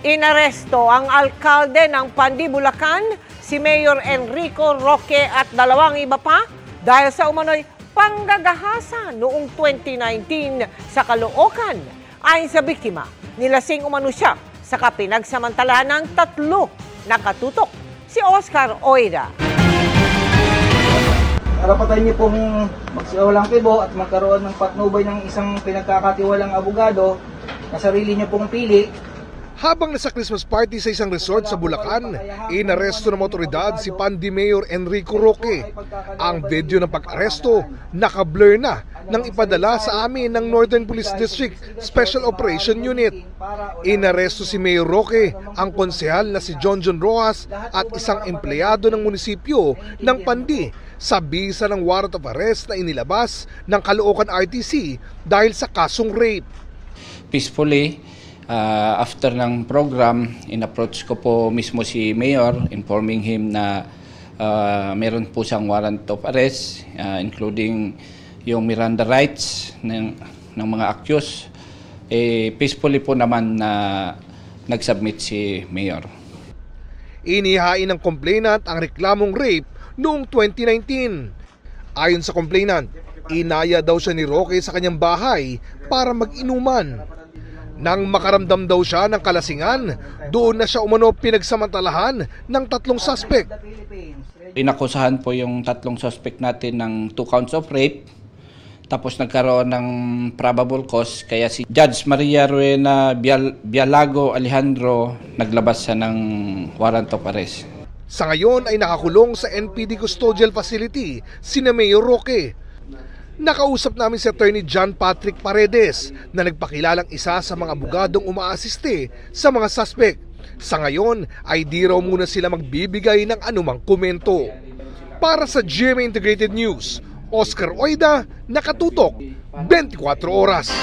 Inaresto ang alkalde ng Pandi, Bulacan, si Mayor Enrico Roque at 2 iba pa dahil sa umano'y panggagahasa noong 2019 sa Caloocan. Ayon sa biktima, nilasing umano siya sa pinagsamantalahan ng 3 nakatutok. Si Oscar Oida. Karapatan niyo pong magsiwalang kibo at magkaroon ng patnubay ng isang pinagkakatiwalang abogado na sarili niyo pong pili. Habang nasa Christmas party sa isang resort sa Bulacan, inaresto ng otoridad si Pandi Mayor Enrico Roque. Ang video ng pag-aresto naka-blur na nang ipadala sa amin ng Northern Police District Special Operation Unit. Inaresto si Mayor Roque, ang konsehal na si John Rojas at isang empleyado ng munisipyo ng Pandi sa bisa ng warrant of arrest na inilabas ng Caloocan RTC dahil sa kasong rape. Peacefully, after ng program, in-approach ko po mismo si Mayor, informing him na meron po siyang warrant of arrest, including yung Miranda rights ng mga accused. Peacefully po naman na nag-submit si Mayor. Inihain ng complainant ang reklamong rape noong 2019. Ayon sa complainant, inaya daw siya ni Roque sa kanyang bahay para mag-inuman. Nang makaramdam daw siya ng kalasingan, doon na siya umano pinagsamantalahan ng 3 suspect. Inakusahan po yung 3 suspect natin ng 2 counts of rape. Tapos nagkaroon ng probable cause, kaya si Judge Maria Ruena Bialago Alejandro naglabas siya ng warrant of arrest. Sa ngayon ay nakakulong sa NPD Custodial Facility si Mayor Roque. Nakausap namin si Attorney John Patrick Paredes na nagpakilalang isa sa mga abogadong umaasiste sa mga suspect. Sa ngayon ay di raw muna sila magbibigay ng anumang komento. Para sa GMA Integrated News, Oscar Oida, nakatutok 24 oras.